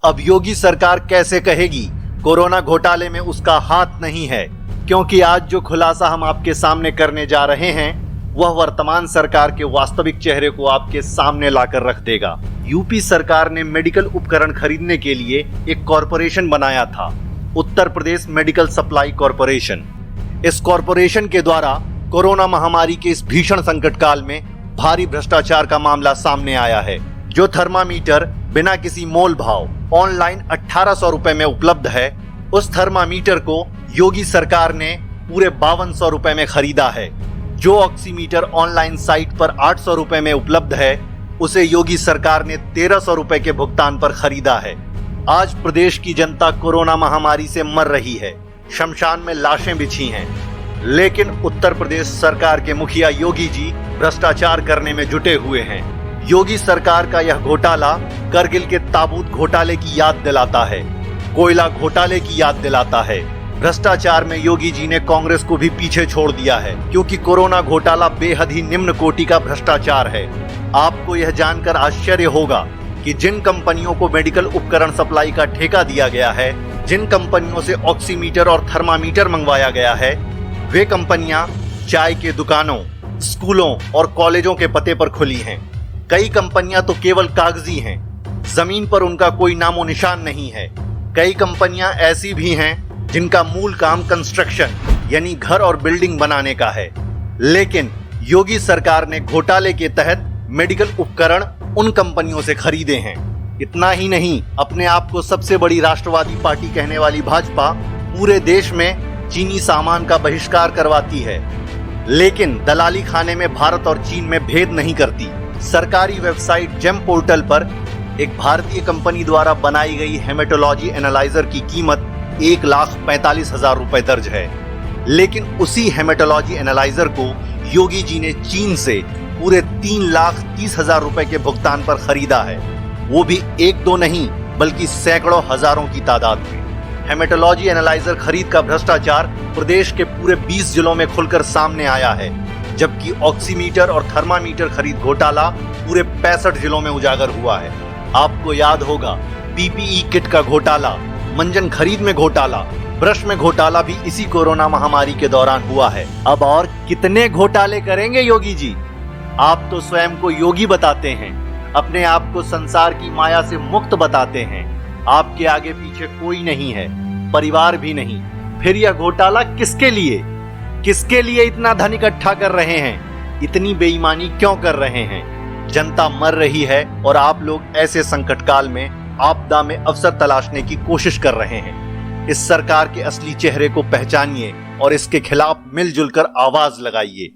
अब योगी सरकार कैसे कहेगी कोरोना घोटाले में उसका हाथ नहीं है, क्योंकि आज जो खुलासा हम आपके सामने करने जा रहे हैं वह वर्तमान सरकार के वास्तविक चेहरे को आपके सामने लाकर रख देगा। यूपी सरकार ने मेडिकल उपकरण खरीदने के लिए एक कॉरपोरेशन बनाया था, Uttar Pradesh medical supply corporation. इस कॉरपोरेशन के द्वारा कोरोना महामारी के इस भीषण संकट काल में भारी भ्रष्टाचार का मामला सामने आया है। जो थर्मामीटर बिना किसी मोल भाव ऑनलाइन 1800 रुपए में उपलब्ध है, उस थर्मामीटर को योगी सरकार ने पूरे 5200 रुपए में खरीदा है। जो ऑक्सीमीटर ऑनलाइन साइट पर 800 रुपए में उपलब्ध है, उसे योगी सरकार ने 1300 रुपए के भुगतान पर खरीदा है। आज प्रदेश की जनता कोरोना महामारी से मर रही है, शमशान में लाशें बिछी हैं, लेकिन उत्तर प्रदेश सरकार के मुखिया योगी जी भ्रष्टाचार करने में जुटे हुए हैं। योगी सरकार का यह घोटाला करगिल के ताबूत घोटाले की याद दिलाता है, कोयला घोटाले की याद दिलाता है। भ्रष्टाचार में योगी जी ने कांग्रेस को भी पीछे छोड़ दिया है, क्योंकि कोरोना घोटाला बेहद ही निम्न कोटि का भ्रष्टाचार है। आपको यह जानकर आश्चर्य होगा कि जिन कंपनियों को मेडिकल उपकरण सप्लाई का ठेका दिया गया है, जिन कंपनियों से ऑक्सीमीटर और थर्मामीटर मंगवाया गया है, वे कंपनियां चाय के दुकानों, स्कूलों और कॉलेजों के पते पर खुली हैं। कई कंपनियां तो केवल कागजी हैं, जमीन पर उनका कोई नामो निशान नहीं है। कई कंपनियां ऐसी भी हैं जिनका मूल काम कंस्ट्रक्शन यानी घर और बिल्डिंग बनाने का है। लेकिन योगी सरकार ने घोटाले के तहत मेडिकल उपकरण उन कंपनियों से खरीदे हैं। इतना ही नहीं, अपने आप को सबसे बड़ी राष्ट्रवादी पार्टी कहने वाली भाजपा पूरे देश में चीनी सामान का बहिष्कार करवाती है, लेकिन दलाली खाने में भारत और चीन में भेद नहीं करती। सरकारी वेबसाइट जेम पोर्टल पर एक भारतीय कंपनी द्वारा बनाई गई हेमेटोलॉजी एनालाइजर की कीमत 1,45,000 रुपए दर्ज है, लेकिन उसी हेमेटोलॉजी एनालाइजर को योगी जी ने चीन से पूरे 3,30,000 रुपए के भुगतान पर खरीदा है, वो भी एक दो नहीं बल्कि सैकड़ों हजारों की तादाद में। हेमेटोलॉजी एनालाइजर खरीद का भ्रष्टाचार प्रदेश के पूरे 20 जिलों में खुलकर सामने आया है, जबकि ऑक्सीमीटर और थर्मामीटर खरीद घोटाला पूरे 65 जिलों में उजागर हुआ है। आपको याद होगा पीपीई किट का घोटाला, मंजन खरीद में घोटाला, ब्रश में घोटाला भी इसी कोरोना महामारी के दौरान हुआ है। अब और कितने घोटाले करेंगे योगी जी? आप तो स्वयं को योगी बताते हैं, अपने आप को संसार की माया से मुक्त बताते हैं। आपके आगे पीछे कोई नहीं है, परिवार भी नहीं। फिर यह घोटाला किसके लिए? किसके लिए इतना धन इकट्ठा कर रहे हैं? इतनी बेईमानी क्यों कर रहे हैं? जनता मर रही है और आप लोग ऐसे संकट काल में आपदा में अवसर तलाशने की कोशिश कर रहे हैं। इस सरकार के असली चेहरे को पहचानिए और इसके खिलाफ मिलजुल कर आवाज लगाइए।